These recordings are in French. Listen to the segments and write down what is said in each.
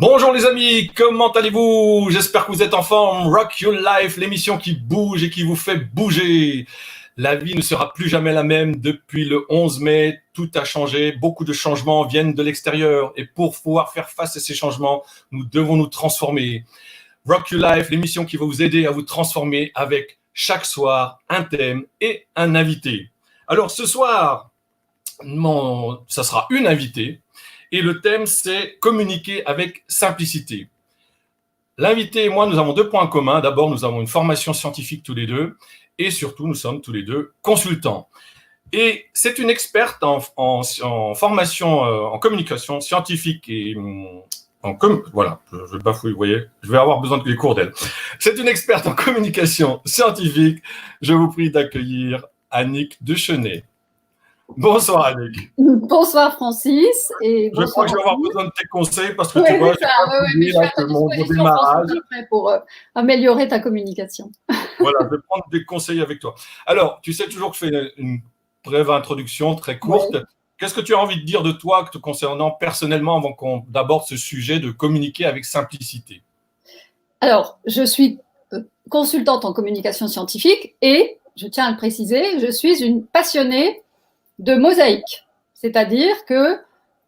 Bonjour les amis, comment allez-vous? J'espère que vous êtes en forme. Rock Your Life, l'émission qui bouge et qui vous fait bouger. La vie ne sera plus jamais la même depuis le 11 mai. Tout a changé. Beaucoup de changements viennent de l'extérieur. Et pour pouvoir faire face à ces changements, nous devons nous transformer. Rock Your Life, l'émission qui va vous aider à vous transformer avec chaque soir un thème et un invité. Alors ce soir, ça sera une invitée. Et le thème, c'est communiquer avec simplicité. L'invité et moi, nous avons deux points communs. D'abord, nous avons une formation scientifique tous les deux. Et surtout, nous sommes tous les deux consultants. Et c'est une experte en formation, en communication scientifique et voilà, je bafouille, vous voyez, je vais avoir besoin des cours d'elle. C'est une experte en communication scientifique. Je vous prie d'accueillir Annick Dechenet. Bonsoir Annick. Bonsoir Francis. Et je crois que je vais avoir besoin de tes conseils parce que tu vois, je suis à ta disposition pour améliorer ta communication. Voilà, je vais prendre des conseils avec toi. Alors, tu sais toujours que je fais une brève introduction très courte. Ouais. Qu'est-ce que tu as envie de dire de toi te concernant personnellement avant qu'on aborde ce sujet de communiquer avec simplicité? Alors, je suis consultante en communication scientifique et, je tiens à le préciser, je suis une passionnée de mosaïque, c'est-à-dire que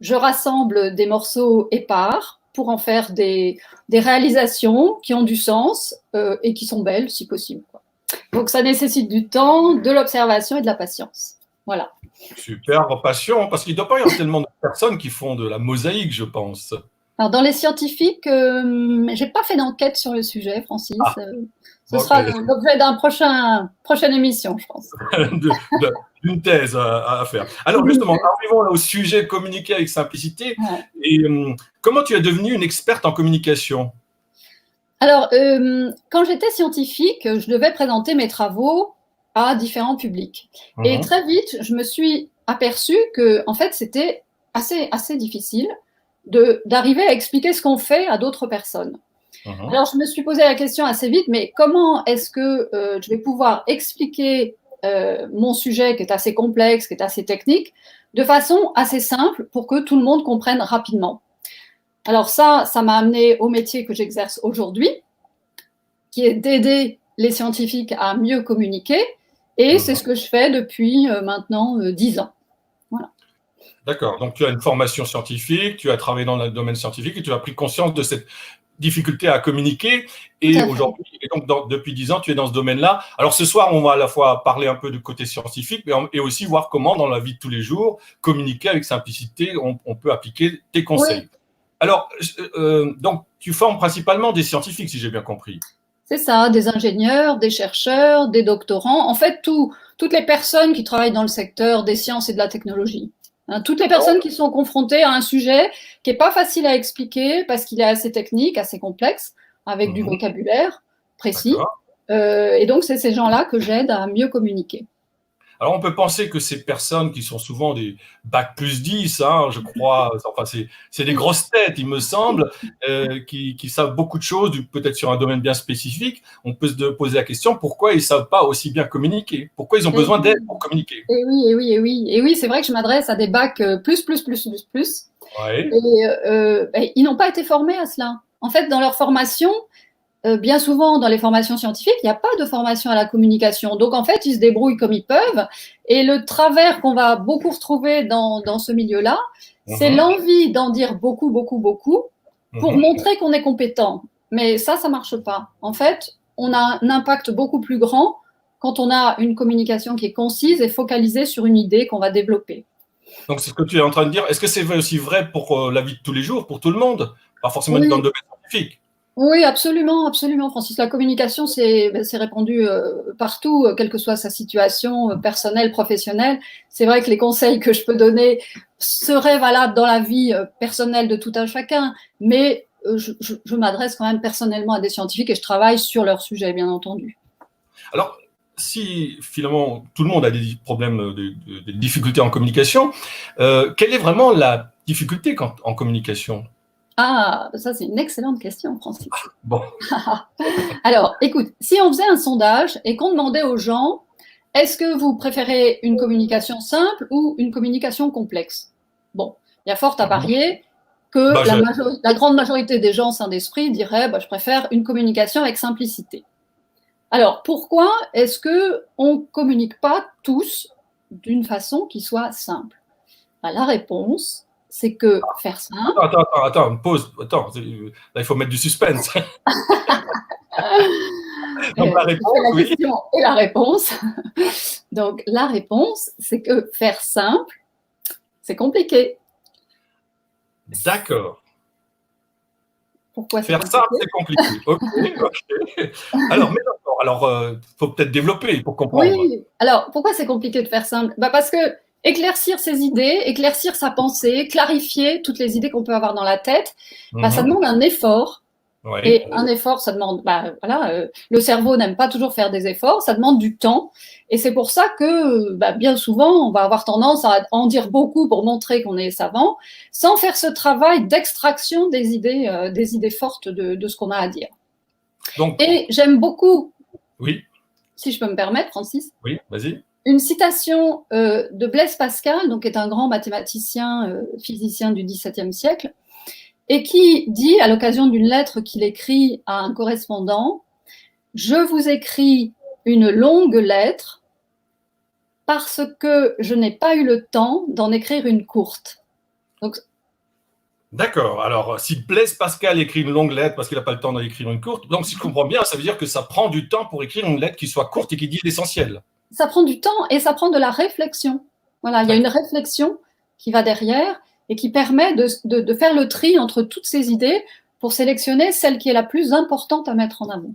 je rassemble des morceaux épars pour en faire des réalisations qui ont du sens et qui sont belles si possible. Donc ça nécessite du temps, de l'observation et de la patience. Voilà. Super passion, parce qu'il ne doit pas y avoir tellement de personnes qui font de la mosaïque, je pense. Alors dans les scientifiques, je n'ai pas fait d'enquête sur le sujet, Francis. Ce sera l'objet d'une prochaine émission, je pense. D'une thèse à faire. Alors justement, arrivons là au sujet communiquer avec simplicité. Ouais. Et comment tu es devenue une experte en communication? Alors, quand j'étais scientifique, je devais présenter mes travaux à différents publics. Et très vite, je me suis aperçue que, en fait, c'était assez difficile d'arriver à expliquer ce qu'on fait à d'autres personnes. Alors, je me suis posé la question assez vite, mais comment est-ce que je vais pouvoir expliquer mon sujet qui est assez complexe, qui est assez technique, de façon assez simple pour que tout le monde comprenne rapidement? Alors ça m'a amené au métier que j'exerce aujourd'hui, qui est d'aider les scientifiques à mieux communiquer, et c'est ce que je fais depuis maintenant 10 ans. Voilà. D'accord, donc tu as une formation scientifique, tu as travaillé dans le domaine scientifique et tu as pris conscience de cette difficulté à communiquer, et aujourd'hui, et donc depuis 10 ans, tu es dans ce domaine-là. Alors ce soir, on va à la fois parler un peu du côté scientifique, et aussi voir comment, dans la vie de tous les jours, communiquer avec simplicité, on peut appliquer tes conseils. Oui. Alors, donc, tu formes principalement des scientifiques, si j'ai bien compris. C'est ça, des ingénieurs, des chercheurs, des doctorants, en fait, toutes les personnes qui travaillent dans le secteur des sciences et de la technologie. Toutes les personnes qui sont confrontées à un sujet qui n'est pas facile à expliquer parce qu'il est assez technique, assez complexe, avec du vocabulaire précis. Et donc, c'est ces gens-là que j'aide à mieux communiquer. Alors, on peut penser que ces personnes qui sont souvent des bac plus 10, hein, je crois, enfin, c'est des grosses têtes, il me semble, qui savent beaucoup de choses, peut-être sur un domaine bien spécifique. On peut se poser la question, pourquoi ils ne savent pas aussi bien communiquer? Pourquoi ils ont besoin d'aide pour communiquer? Et oui, c'est vrai que je m'adresse à des bacs plus. Ouais. Et ils n'ont pas été formés à cela. En fait, dans leur formation, bien souvent, dans les formations scientifiques, il n'y a pas de formation à la communication. Donc, en fait, ils se débrouillent comme ils peuvent. Et le travers qu'on va beaucoup retrouver dans ce milieu-là, c'est l'envie d'en dire beaucoup pour montrer qu'on est compétent. Mais ça ne marche pas. En fait, on a un impact beaucoup plus grand quand on a une communication qui est concise et focalisée sur une idée qu'on va développer. Donc, c'est ce que tu es en train de dire. Est-ce que c'est aussi vrai pour la vie de tous les jours, pour tout le monde? Pas forcément dans le domaine scientifique. Oui, absolument, Francis. La communication, c'est répandu partout, quelle que soit sa situation personnelle, professionnelle. C'est vrai que les conseils que je peux donner seraient valables dans la vie personnelle de tout un chacun, mais je m'adresse quand même personnellement à des scientifiques et je travaille sur leur sujet, bien entendu. Alors, si finalement tout le monde a des problèmes, des difficultés en communication, quelle est vraiment la difficulté en communication? Ah, ça c'est une excellente question, Francis. Bon. Alors, écoute, si on faisait un sondage et qu'on demandait aux gens, est-ce que vous préférez une communication simple ou une communication complexe? Bon, il y a fort à parier que la grande majorité des gens sains d'esprit diraient je préfère une communication avec simplicité. Alors, pourquoi est-ce qu'on ne communique pas tous d'une façon qui soit simple? La réponse, c'est que faire simple… Attends, pause. Attends, là, il faut mettre du suspense. Donc, la réponse, la question et la réponse. Donc, la réponse, c'est que faire simple, c'est compliqué. D'accord. Pourquoi faire simple, c'est compliqué. Ok. Alors, faut peut-être développer pour comprendre. Oui. Alors, pourquoi c'est compliqué de faire simple? Parce que éclaircir ses idées, éclaircir sa pensée, clarifier toutes les idées qu'on peut avoir dans la tête, ça demande un effort. Ouais. Et un effort, ça demande, le cerveau n'aime pas toujours faire des efforts, ça demande du temps. Et c'est pour ça que bien souvent, on va avoir tendance à en dire beaucoup pour montrer qu'on est savant, sans faire ce travail d'extraction des idées fortes de ce qu'on a à dire. Donc, et j'aime beaucoup, oui, si je peux me permettre, Francis, oui, vas-y. Une citation de Blaise Pascal, donc, qui est un grand mathématicien, physicien du XVIIe siècle, et qui dit, à l'occasion d'une lettre qu'il écrit à un correspondant, « Je vous écris une longue lettre parce que je n'ai pas eu le temps d'en écrire une courte. » Donc, d'accord. Alors, si Blaise Pascal écrit une longue lettre parce qu'il n'a pas le temps d'en écrire une courte, donc si je comprends bien, ça veut dire que ça prend du temps pour écrire une lettre qui soit courte et qui dit l'essentiel. Ça prend du temps et ça prend de la réflexion. Voilà, il y a une réflexion qui va derrière et qui permet de faire le tri entre toutes ces idées pour sélectionner celle qui est la plus importante à mettre en avant.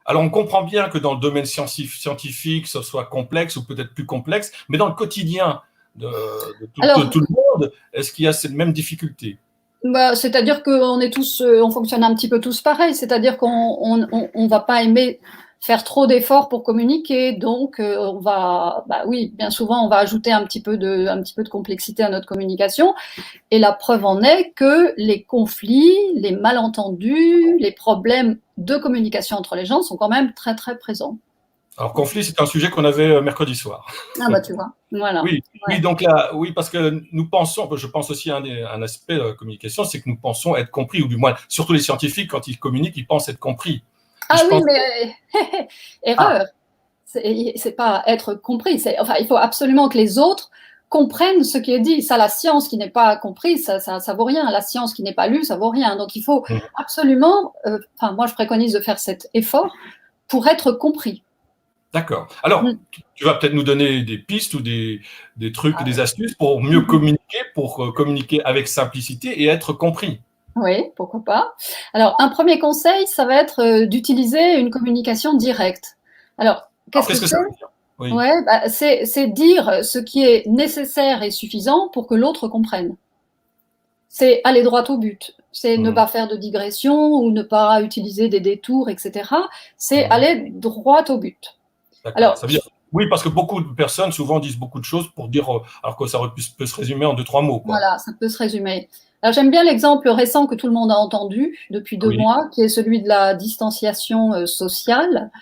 Alors, on comprend bien que dans le domaine scientifique, ce soit complexe ou peut-être plus complexe, mais dans le quotidien de tout le monde, est-ce qu'il y a cette même difficulté? C'est-à-dire qu'on est tous, on fonctionne un petit peu tous pareil, c'est-à-dire qu'on ne va pas aimer faire trop d'efforts pour communiquer, donc on va, oui, bien souvent, on va ajouter un petit peu de complexité à notre communication. Et la preuve en est que les conflits, les malentendus, les problèmes de communication entre les gens sont quand même très, très présents. Alors, conflit, c'est un sujet qu'on avait mercredi soir. Ah tu vois, voilà. Oui, ouais. Oui, donc là, oui, parce que nous pensons, je pense aussi à un aspect de la communication, c'est que nous pensons être compris, ou du moins, surtout les scientifiques, quand ils communiquent, ils pensent être compris. Mais erreur. C'est pas être compris. Il faut absolument que les autres comprennent ce qui est dit. Ça, la science qui n'est pas comprise, ça vaut rien. La science qui n'est pas lue, ça vaut rien. Donc, il faut absolument, moi, je préconise de faire cet effort pour être compris. D'accord. Alors, tu vas peut-être nous donner des pistes ou des trucs, des astuces pour mieux communiquer, pour communiquer avec simplicité et être compris. Oui, pourquoi pas. Alors, un premier conseil, ça va être d'utiliser une communication directe. Alors, qu'est-ce que ça veut dire? Oui. C'est dire ce qui est nécessaire et suffisant pour que l'autre comprenne. C'est aller droit au but. C'est ne pas faire de digression ou ne pas utiliser des détours, etc. C'est aller droit au but. Alors, ça veut dire, oui, parce que beaucoup de personnes souvent disent beaucoup de choses pour dire, alors que ça peut se résumer en 2-3 mots. Quoi. Voilà, ça peut se résumer. Alors, j'aime bien l'exemple récent que tout le monde a entendu depuis 2 mois, qui est celui de la distanciation sociale,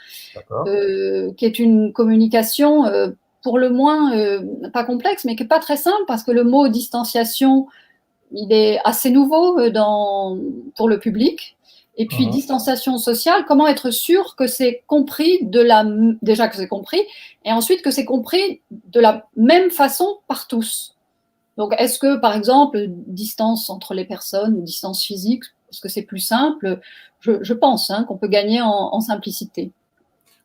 qui est une communication pour le moins pas complexe, mais qui n'est pas très simple, parce que le mot distanciation, il est assez nouveau pour le public. Et puis, distanciation sociale, comment être sûr que c'est compris déjà que c'est compris, et ensuite que c'est compris de la même façon par tous. Donc, est-ce que, par exemple, distance entre les personnes, distance physique, est-ce que c'est plus simple? Je pense qu'on peut gagner en simplicité.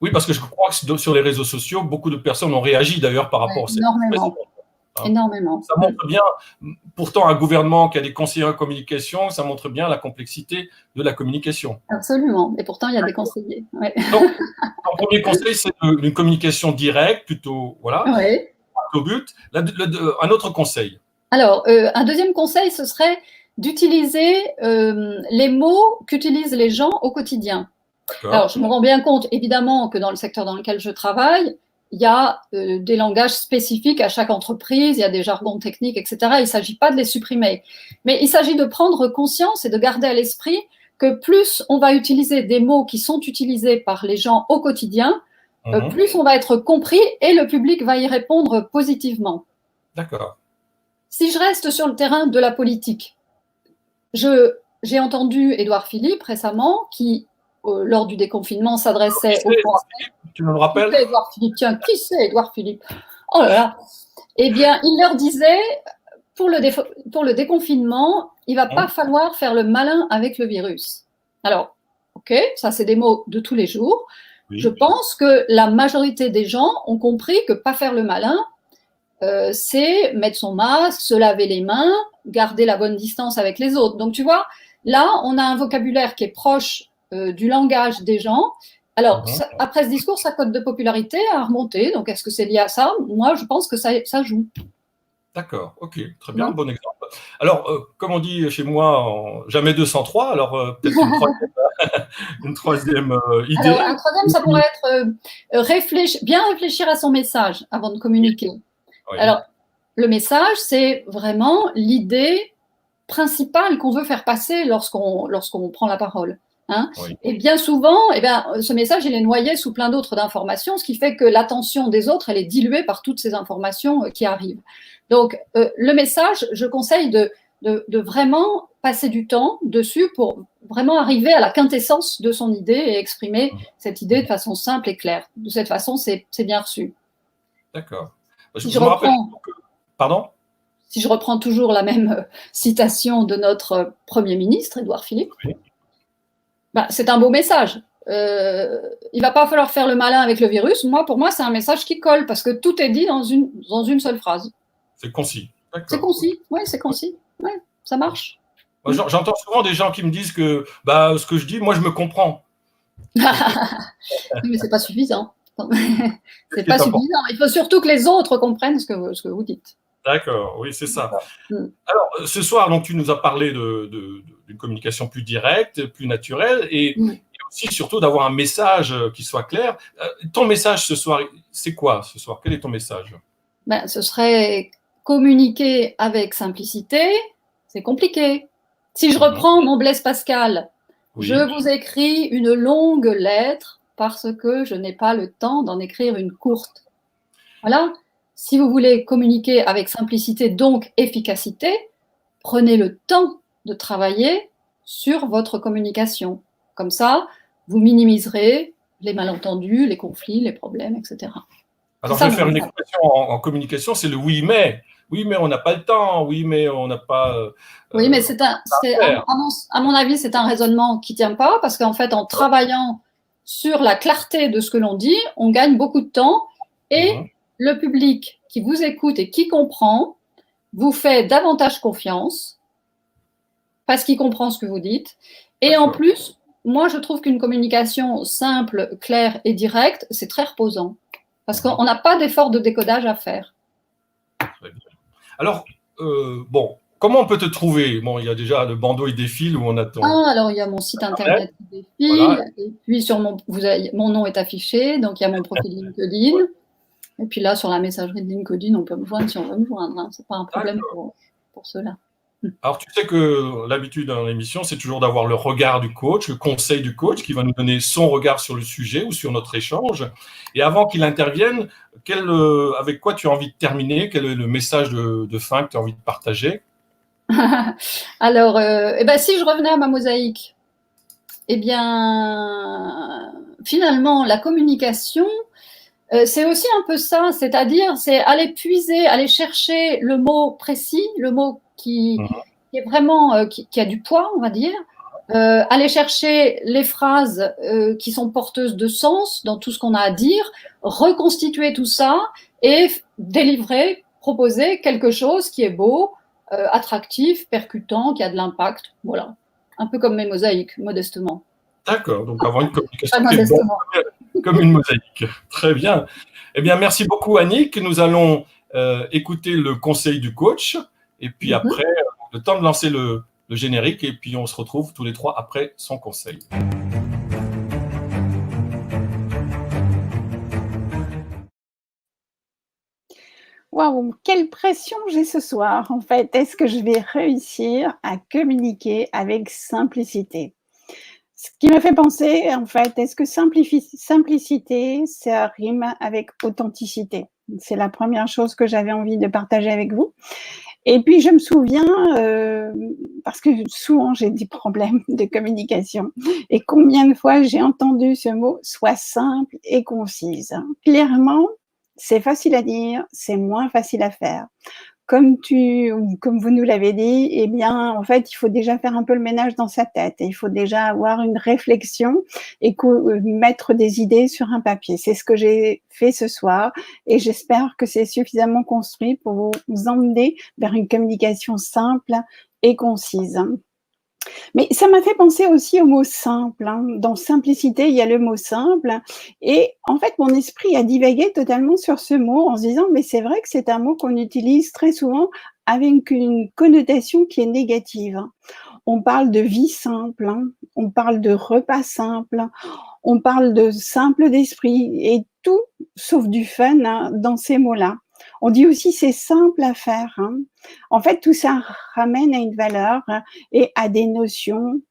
Oui, parce que je crois que sur les réseaux sociaux, beaucoup de personnes ont réagi d'ailleurs par rapport à cette énormément. Énormément. Ça montre bien, pourtant, un gouvernement qui a des conseillers en communication, ça montre bien la complexité de la communication. Absolument. Et pourtant, il y a des conseillers. Ouais. Donc, mon premier conseil, c'est une communication directe, plutôt, voilà, au but. Un autre conseil. Alors, un deuxième conseil, ce serait d'utiliser les mots qu'utilisent les gens au quotidien. Alors, je me rends bien compte, évidemment, que dans le secteur dans lequel je travaille, il y a des langages spécifiques à chaque entreprise, il y a des jargons techniques, etc. Il ne s'agit pas de les supprimer. Mais il s'agit de prendre conscience et de garder à l'esprit que plus on va utiliser des mots qui sont utilisés par les gens au quotidien, plus on va être compris et le public va y répondre positivement. D'accord. Si je reste sur le terrain de la politique, j'ai entendu Édouard Philippe récemment qui, lors du déconfinement, s'adressait aux Français. Tu me le rappelles? Qui c'est Édouard Philippe? Tiens, qui c'est Édouard Philippe? Oh là là! Eh bien, il leur disait, pour le déconfinement, il ne va pas falloir faire le malin avec le virus. Alors, ok, ça c'est des mots de tous les jours. Oui. Je pense que la majorité des gens ont compris que pas faire le malin, c'est mettre son masque, se laver les mains, garder la bonne distance avec les autres. Donc tu vois, là, on a un vocabulaire qui est proche du langage des gens. Alors, après ce discours, sa cote de popularité a remonté. Donc, est-ce que c'est lié à ça? Moi, je pense que ça joue. D'accord, ok, très bien, bon exemple. Alors, comme on dit chez moi, jamais 203, alors peut-être une troisième idée. Alors, un troisième, ça pourrait être bien réfléchir à son message avant de communiquer. Oui. Alors, le message, c'est vraiment l'idée principale qu'on veut faire passer lorsqu'on prend la parole. Hein, oui. Et bien souvent, ce message, il est noyé sous plein d'autres informations, ce qui fait que l'attention des autres, elle est diluée par toutes ces informations qui arrivent. Donc, le message, je conseille de vraiment passer du temps dessus pour vraiment arriver à la quintessence de son idée et exprimer cette idée de façon simple et claire. De cette façon, c'est bien reçu. D'accord. Pardon ? Si je reprends toujours la même citation de notre Premier ministre, Édouard Philippe, oui. C'est un beau message. Il ne va pas falloir faire le malin avec le virus. Pour moi, c'est un message qui colle parce que tout est dit dans une seule phrase. C'est concis. C'est concis, oui, c'est concis. Ouais, ça marche. J'entends souvent des gens qui me disent que ce que je dis, moi, je me comprends. Mais c'est pas suffisant. C'est pas suffisant. Il faut surtout que les autres comprennent ce que vous dites. D'accord, oui, c'est ça. Alors, ce soir, donc, tu nous as parlé d'une communication plus directe, plus naturelle, et aussi, surtout, d'avoir un message qui soit clair. Ton message ce soir, c'est quoi ce soir? Quel est ton message? Ce serait communiquer avec simplicité. C'est compliqué. Si je reprends mon Blaise Pascal, je vous écris une longue lettre parce que je n'ai pas le temps d'en écrire une courte. Voilà. Si vous voulez communiquer avec simplicité, donc efficacité, prenez le temps de travailler sur votre communication. Comme ça, vous minimiserez les malentendus, les conflits, les problèmes, etc. Alors, je vais faire une expression en communication, c'est le oui, mais. Oui, mais on n'a pas le temps. Oui, mais on n'a pas. Oui, mais à mon avis, c'est un raisonnement qui ne tient pas parce qu'en fait, en travaillant sur la clarté de ce que l'on dit, on gagne beaucoup de temps et le public qui vous écoute et qui comprend vous fait davantage confiance parce qu'il comprend ce que vous dites. Et en plus, moi, je trouve qu'une communication simple, claire et directe, c'est très reposant parce qu'on n'a pas d'effort de décodage à faire. Alors, comment on peut te trouver? Bon, il y a déjà le bandeau, il défile où on attend. Alors, il y a mon site internet qui défile, voilà. Et puis sur mon nom est affiché, donc il y a mon profil LinkedIn. Et puis là, sur la messagerie de LinkedIn, on peut me joindre si on veut me joindre. Hein. Ce n'est pas un problème pour cela. Alors, tu sais que l'habitude dans l'émission, c'est toujours d'avoir le regard du coach, le conseil du coach qui va nous donner son regard sur le sujet ou sur notre échange. Et avant qu'il intervienne, avec quoi tu as envie de terminer? Quel est le message de fin que tu as envie de partager? Alors, si je revenais à ma mosaïque, finalement, la communication, c'est aussi un peu ça, c'est-à-dire c'est aller puiser, aller chercher le mot précis, le mot qui est vraiment, qui a du poids, on va dire, aller chercher les phrases qui sont porteuses de sens dans tout ce qu'on a à dire, reconstituer tout ça et proposer quelque chose qui est beau, attractif, percutant, qui a de l'impact, voilà. Un peu comme mes mosaïques, modestement. D'accord, donc avoir une communication qui est bonne, comme une mosaïque. Très bien. Eh bien, merci beaucoup, Annick. Nous allons écouter le conseil du coach. Et puis après, le temps de lancer le générique. Et puis, on se retrouve tous les trois après son conseil. Waouh, quelle pression j'ai ce soir, en fait. Est-ce que je vais réussir à communiquer avec simplicité? Ce qui me fait penser, en fait, est-ce que simplicité, ça rime avec authenticité? C'est la première chose que j'avais envie de partager avec vous. Et puis, je me souviens, parce que souvent j'ai des problèmes de communication, et combien de fois j'ai entendu ce mot « sois simple et concise ». Clairement, c'est facile à dire, c'est moins facile à faire. Comme vous nous l'avez dit, eh bien, en fait, il faut déjà faire un peu le ménage dans sa tête et il faut déjà avoir une réflexion et mettre des idées sur un papier. C'est ce que j'ai fait ce soir et j'espère que c'est suffisamment construit pour vous emmener vers une communication simple et concise. Mais ça m'a fait penser aussi au mot simple. Dans simplicité, il y a le mot simple. Et en fait, mon esprit a divagué totalement sur ce mot en se disant, mais c'est vrai que c'est un mot qu'on utilise très souvent avec une connotation qui est négative. On parle de vie simple, on parle de repas simple, on parle de simple d'esprit et tout sauf du fun dans ces mots-là. On dit aussi c'est simple à faire. En fait, tout ça ramène à une valeur et à des notions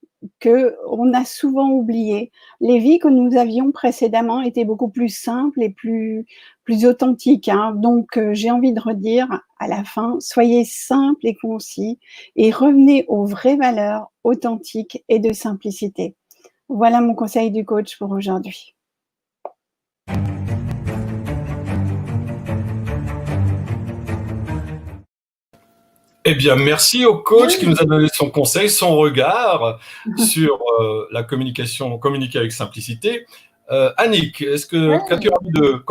qu'on a souvent oubliées. Les vies que nous avions précédemment étaient beaucoup plus simples et plus authentiques. Donc, j'ai envie de redire à la fin, soyez simples et concis et revenez aux vraies valeurs authentiques et de simplicité. Voilà mon conseil du coach pour aujourd'hui. Eh bien, merci au coach qui nous a donné son conseil, son regard sur la communication, communiquer avec simplicité. Annick, qu'as-tu envie de…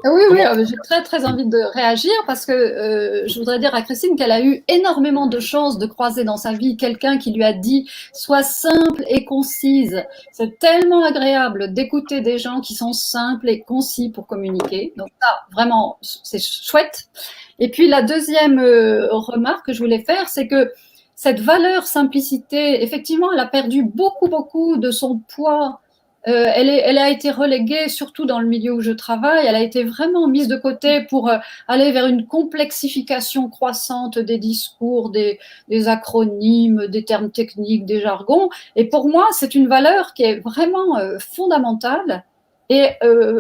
Oui, j'ai très très envie de réagir parce que je voudrais dire à Christine qu'elle a eu énormément de chance de croiser dans sa vie quelqu'un qui lui a dit « sois simple et concise ». C'est tellement agréable d'écouter des gens qui sont simples et concis pour communiquer. Donc ça, vraiment, c'est chouette. Et puis la deuxième remarque que je voulais faire, c'est que cette valeur simplicité, effectivement, elle a perdu beaucoup de son poids. Elle a été reléguée, surtout dans le milieu où je travaille, elle a été vraiment mise de côté pour aller vers une complexification croissante des discours, des acronymes, des termes techniques, des jargons. Et pour moi, c'est une valeur qui est vraiment fondamentale et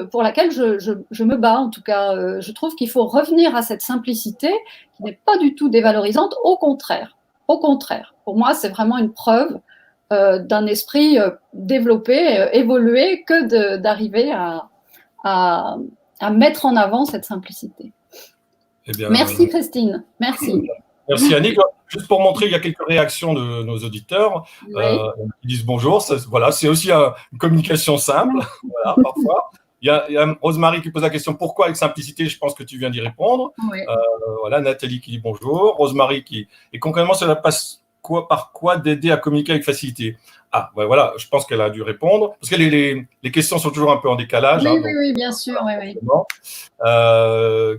pour laquelle je me bats. En tout cas, je trouve qu'il faut revenir à cette simplicité qui n'est pas du tout dévalorisante, au contraire. Au contraire, pour moi, c'est vraiment une preuve d'un esprit développé, évolué, que d'arriver à mettre en avant cette simplicité. Eh bien, merci Christine, merci. Merci Annick. Juste pour montrer, il y a quelques réactions de nos auditeurs qui disent bonjour. Voilà, c'est aussi une communication simple, voilà, parfois. Il y a Rosemary qui pose la question pourquoi avec simplicité. Je pense que tu viens d'y répondre. Oui. Voilà, Nathalie qui dit bonjour. Rosemary et concrètement, cela passe par quoi d'aider à communiquer avec facilité? Ah, ouais, voilà, je pense qu'elle a dû répondre, parce que les questions sont toujours un peu en décalage. Oui, bien sûr. Oui.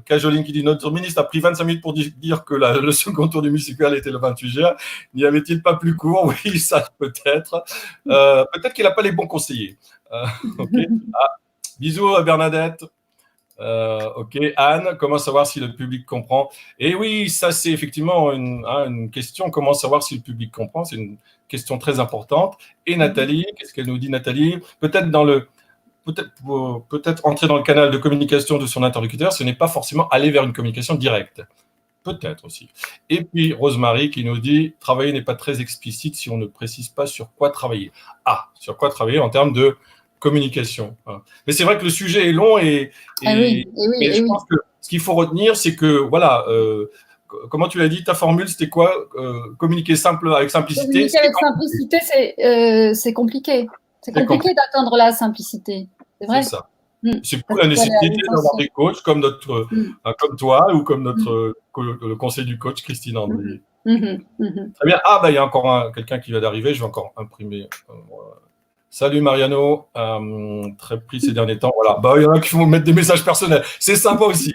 Cajoline qui dit notre ministre a pris 25 minutes pour dire que le second tour du musical était le 28 juin. N'y avait-il pas plus court? Oui, ça peut-être. Peut-être qu'il n'a pas les bons conseillers. Okay. Bisous à Bernadette. Ok, Anne, comment savoir si le public comprend? Et oui, ça c'est effectivement une question, comment savoir si le public comprend, c'est une question très importante. Et Nathalie, qu'est-ce qu'elle nous dit Nathalie? Peut-être entrer dans le canal de communication de son interlocuteur, ce n'est pas forcément aller vers une communication directe. Peut-être aussi. Et puis Rosemary qui nous dit travailler n'est pas très explicite si on ne précise pas sur quoi travailler. Ah, sur quoi travailler en termes de communication. Mais c'est vrai que le sujet est long et je pense que ce qu'il faut retenir, c'est que, voilà, comment tu l'as dit, ta formule, c'était quoi? Communiquer avec simplicité. Communiquer avec simplicité, c'est compliqué. C'est compliqué d'atteindre la simplicité. C'est vrai. C'est ça. C'est pour la nécessité d'avoir des coachs comme comme toi ou comme le conseil du coach, Christine André. Très bien. Ah, il y a encore quelqu'un qui vient d'arriver. Je vais encore imprimer. Salut Mariano, très pris ces derniers temps. Voilà, il y en a qui vont mettre des messages personnels. C'est sympa aussi.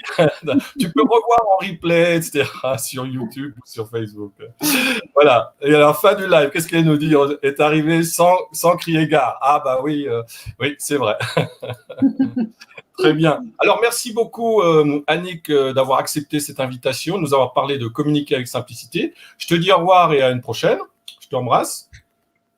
Tu peux revoir en replay, etc. sur YouTube ou sur Facebook. Voilà. Et à la fin du live, qu'est-ce qu'elle nous dit? Est arrivé sans crier gare. Ah oui, c'est vrai. Très bien. Alors merci beaucoup Annick d'avoir accepté cette invitation, de nous avoir parlé de communiquer avec simplicité. Je te dis au revoir et à une prochaine. Je t'embrasse.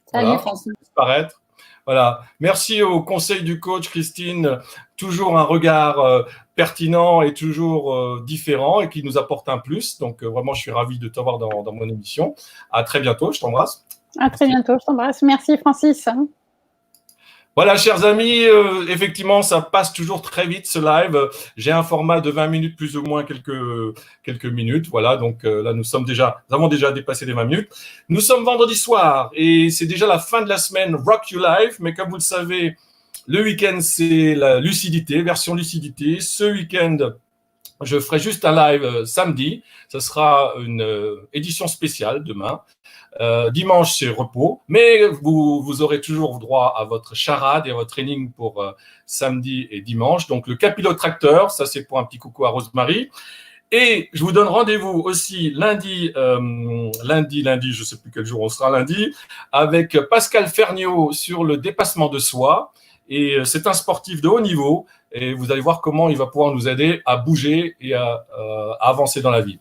Salut Francis. Disparaître. Voilà. Merci au conseil du coach, Christine. Toujours un regard pertinent et toujours différent et qui nous apporte un plus. Donc, vraiment, je suis ravi de t'avoir dans mon émission. À très bientôt. Je t'embrasse. À très bientôt. Je t'embrasse. Merci, Francis. Voilà, chers amis, effectivement, ça passe toujours très vite ce live. J'ai un format de 20 minutes, plus ou moins quelques minutes. Voilà, donc là, nous avons déjà dépassé les 20 minutes. Nous sommes vendredi soir et c'est déjà la fin de la semaine Rock You Life. Mais comme vous le savez, le week-end, c'est la lucidité, version lucidité. Ce week-end, je ferai juste un live samedi. Ce sera une édition spéciale demain. Dimanche, c'est repos, mais vous aurez toujours droit à votre charade et à votre training pour samedi et dimanche. Donc, le capillotracteur, ça c'est pour un petit coucou à Rosemary. Et je vous donne rendez-vous aussi lundi, je ne sais plus quel jour on sera lundi, avec Pascal Ferniaud sur le dépassement de soi. Et c'est un sportif de haut niveau et vous allez voir comment il va pouvoir nous aider à bouger et à avancer dans la vie.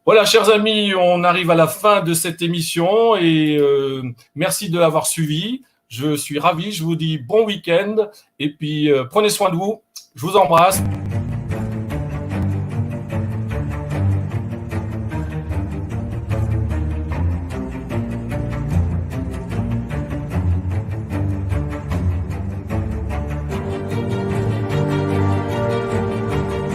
Voilà, chers amis, on arrive à la fin de cette émission et merci de l'avoir suivi. Je suis ravi, je vous dis bon week-end et puis prenez soin de vous. Je vous embrasse.